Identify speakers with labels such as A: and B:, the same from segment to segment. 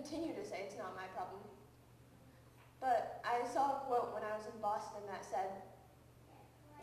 A: continue to say it's not my problem. But I saw a quote when I was in Boston that said,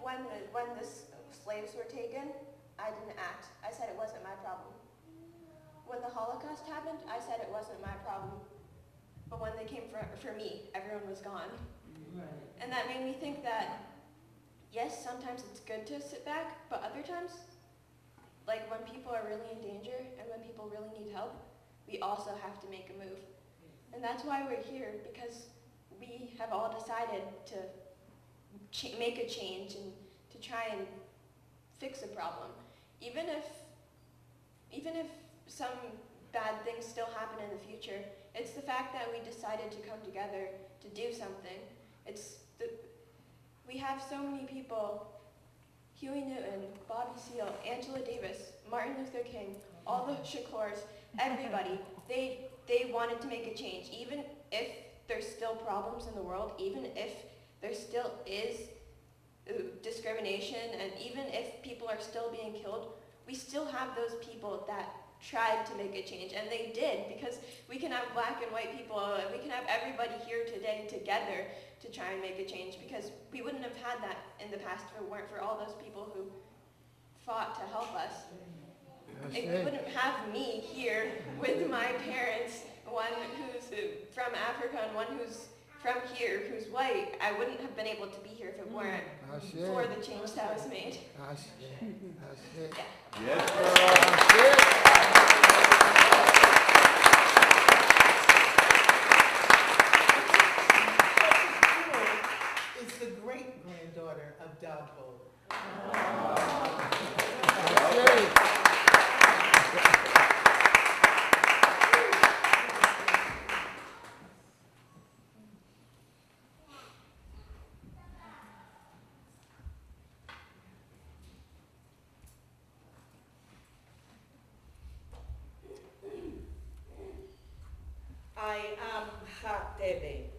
A: when the slaves were taken, I didn't act. I said it wasn't my problem. When the Holocaust happened, I said it wasn't my problem. But when they came for me, everyone was gone. Right. And that made me think that, yes, sometimes it's good to sit back, but other times, like when people are really in danger and when people really need help, we also have to make a move. And that's why we're here, because we have all decided to make a change and to try and fix a problem. Even if some bad things still happen in the future, it's the fact that we decided to come together to do something. We have so many people, Huey Newton, Bobby Seale, Angela Davis, Martin Luther King, all the Shakurs, everybody, they wanted to make a change. Even if there's still problems in the world, even if there still is discrimination, and even if people are still being killed, we still have those people that tried to make a change, and they did, because we can have black and white people, and we can have everybody here today together to try and make a change, because we wouldn't have had that in the past if it weren't for all those people who fought to help us. We wouldn't have me here with my parents, one who's from Africa and one who's from here, who's white. I wouldn't have been able to be here if it weren't for the change that was made.
B: That's it.
A: Yeah.
C: Yes, that's
D: it. Is the great-granddaughter of Dogbo. I am Hatebe.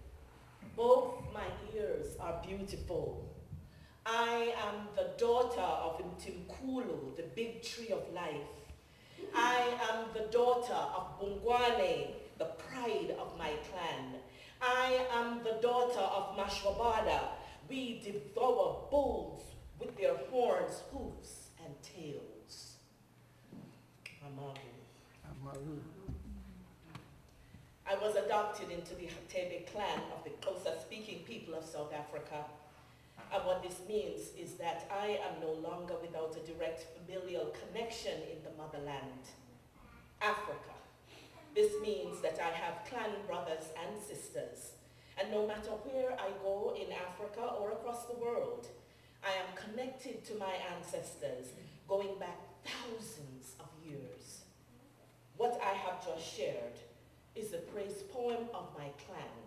D: Both my ears are beautiful. I am the daughter of Ntimkulu, the big tree of life. I am the daughter of Bungwane, the pride of my clan. I am the daughter of Mashwabada. We devour bulls with their horns, hoofs, and tails. Amaru. I was adopted into the Hatebe clan of the Xhosa-speaking people of South Africa. And what this means is that I am no longer without a direct familial connection in the motherland, Africa. This means that I have clan brothers and sisters, and no matter where I go in Africa or across the world, I am connected to my ancestors going back thousands of years. What I have just shared is a praise poem of my clan,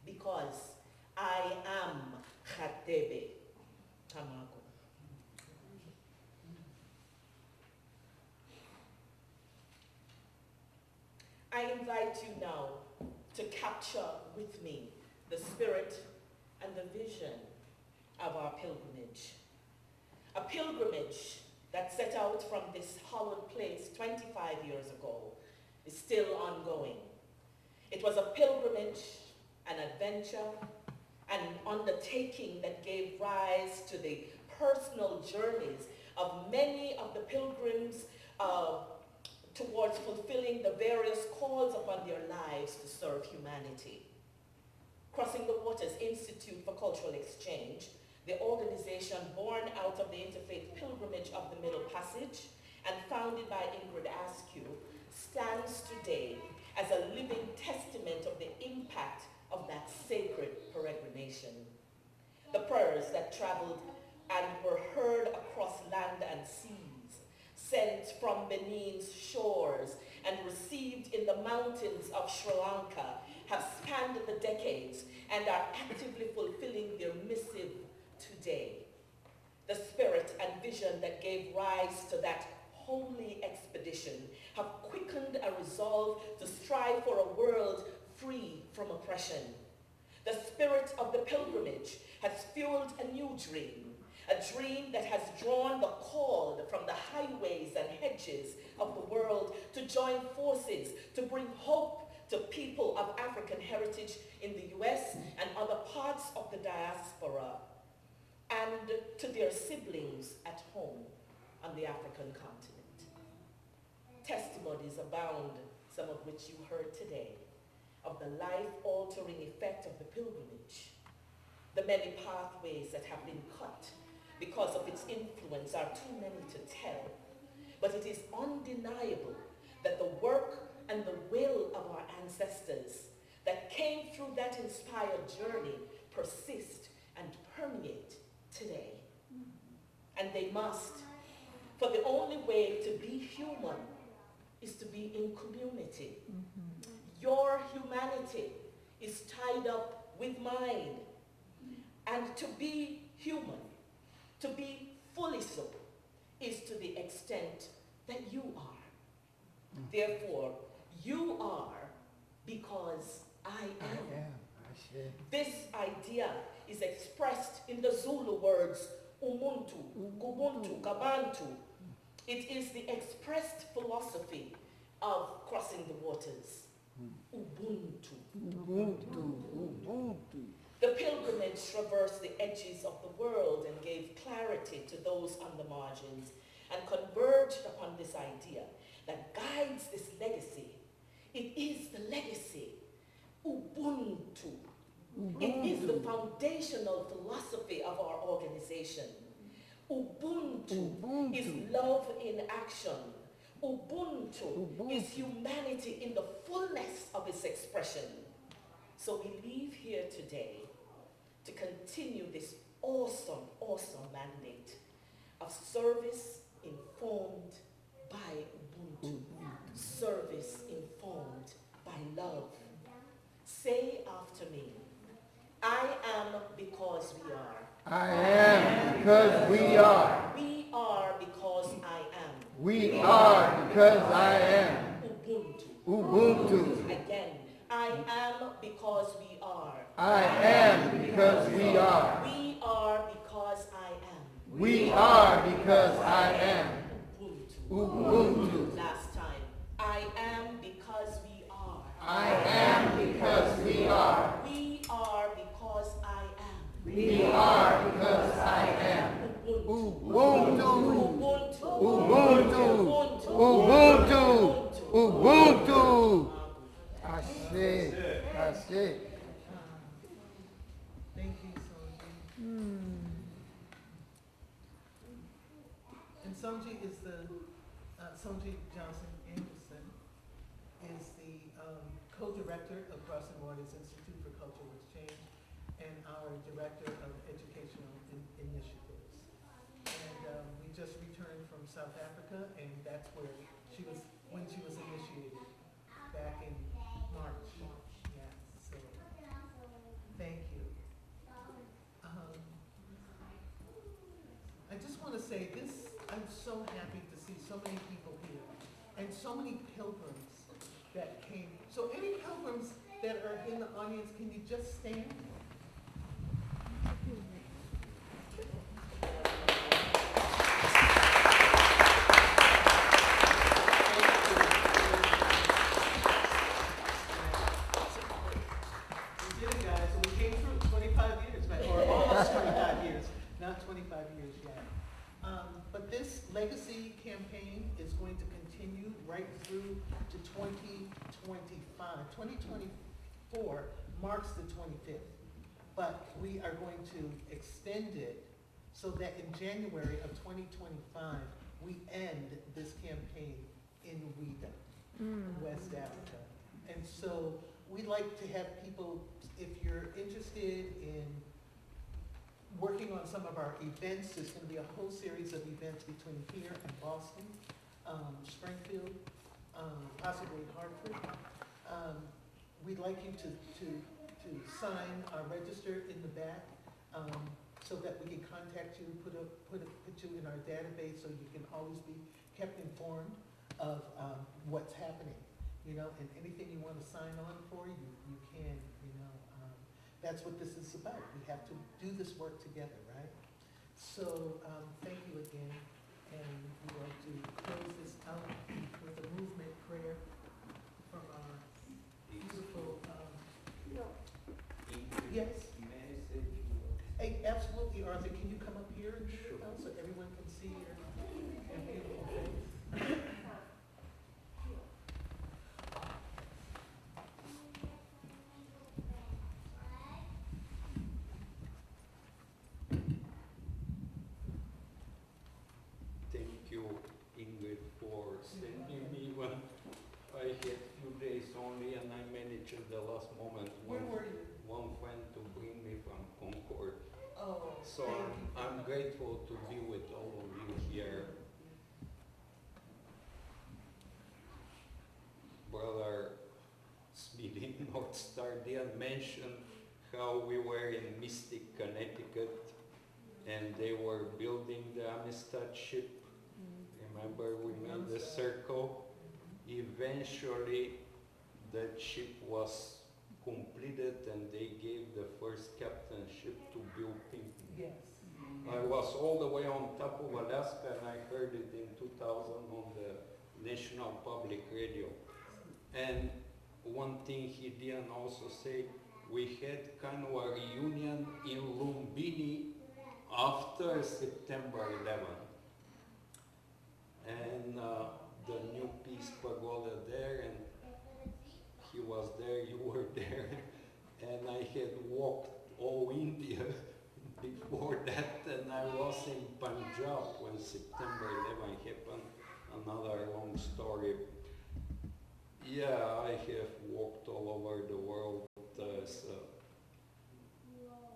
D: because I am Hatebe Tamago. I invite you now to capture with me the spirit and the vision of our pilgrimage. A pilgrimage that set out from this hallowed place 25 years ago is still ongoing. It was a pilgrimage, an adventure, an undertaking that gave rise to the personal journeys of many of the pilgrims towards fulfilling the various calls upon their lives to serve humanity. Crossing the Waters Institute for Cultural Exchange, the organization born out of the Interfaith Pilgrimage of the Middle Passage and founded by Ingrid Askew, stands today as a living testament of the impact of that sacred peregrination. The prayers that traveled and were heard across land and seas, sent from Benin's shores and received in the mountains of Sri Lanka, have spanned the decades and are actively fulfilling their missive today. The spirit and vision that gave rise to that holy expedition have quickened a resolve to strive for a world free from oppression. The spirit of the pilgrimage has fueled a new dream, a dream that has drawn the called from the highways and hedges of the world to join forces to bring hope to people heritage in the US and other parts of the diaspora, and to their siblings at home on the African continent. Testimonies abound, some of which you heard today, of the life-altering effect of the pilgrimage. The many pathways that have been cut because of its influence are too many to tell, but it is undeniable that the work and the will of our ancestors that came through that inspired journey persist and permeate today. And they must, for the only way to be human is to be in community. Your humanity is tied up with mine. And to be human, to be fully so, is to the extent that you are. Therefore, you are because I am. This idea is expressed in the Zulu words Umuntu, Kubuntu, Kabantu. It is the expressed philosophy of crossing the waters. Ubuntu. The pilgrimage traversed the edges of the world and gave clarity to those on the margins and converged upon this idea that guides this legacy. It is the legacy, Ubuntu. It is the foundational philosophy of our organization. Ubuntu is love in action. Ubuntu is humanity in the fullness of its expression. So we leave here today to continue this awesome, awesome mandate of service informed by Ubuntu. Service informed by love. Say after me, I am because we are.
B: I am because we are.
D: We are because I am.
B: We are because I am.
D: Ubuntu.
B: Ubuntu.
D: Again, I am because we are.
B: I am because we are.
D: We are because I am.
B: We are because I am.
D: Ubuntu.
B: Ubuntu.
D: Last time. I am because we are.
B: I am because we are.
D: We are because I am.
B: We are because I am.
D: Ubuntu.
B: Ubuntu. Ubuntu. Ubuntu. Ubuntu. Ashe. Ashe.
C: Thank you, Sonji. And Sonji is Sonji Johnson Anderson is the co-director of Crossing Waters Institute for Cultural Exchange and our director of educational initiatives. And we just returned from South Africa, and that's where she was, when she was initiated back in March. Yeah, so thank you. I just want to say this, I'm so happy to see so many people here and so many pilgrims that came. So any pilgrims that are in the audience, can you just stand? We did it, guys. So we came through 25 years, right? Or almost 25 years, not 25 years yet. But this legacy campaign is going to continue right through to 2025. 2024 marks the 25th, but we are going to extend it so that in January of 2025, we end this campaign in Ouida, West Africa. And so we'd like to have people, if you're interested in working on some of our events, there's going to be a whole series of events between here and Boston, Springfield, possibly Hartford. We'd like you to sign our register in the back so that we can contact you, put you in our database so you can always be kept informed of what's happening, you know, and anything you want to sign on for, you can, you know. That's what this is about. We have to do this work together, right? So thank you again, and we'd like to close this out with a movement prayer from our beautiful Yes? Hey, absolutely, Arthur, can you come up here and share with us so everyone can see your beautiful face?
E: Thank you, Ingrid, for sending me when I had few days only and I managed at the last moment.
C: Where were you?
E: One friend to bring me from Concord.
C: Oh,
E: So
C: thank you.
E: I'm grateful to be with all of you here. Brother Smithy North Star did mention how we were in Mystic, Connecticut, and they were building the Amistad ship. Remember we made the circle? Eventually that ship was completed and they gave the first captainship to Bill Pinkney.
C: Yes.
E: I was all the way on top of Alaska and I heard it in 2000 on the National Public Radio. And one thing he didn't also say, we had kind of a reunion in Lumbini after September 11th. And the new Peace Pagoda there, and he was there, you were there, and I had walked all India before that, and I was in Punjab when September 11 happened. Another long story. Yeah, I have walked all over the world as a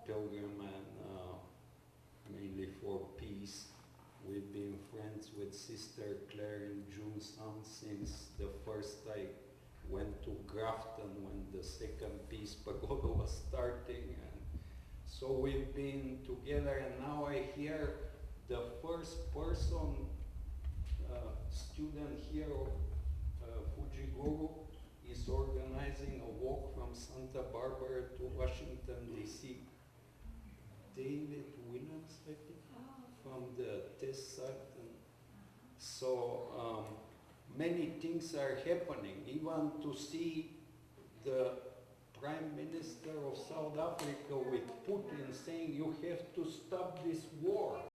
E: pilgrim and mainly for peace. We've been friends with Sister Claire and June Sun since the first I went to Grafton when the second Peace Pagoda was starting. And so we've been together, and now I hear the first person student here, Fujiguru, is organizing a walk from Santa Barbara to Washington, D.C. David Williams, I think, from the test site. And so many things are happening, even to see the Prime Minister of South Africa with Putin saying you have to stop this war.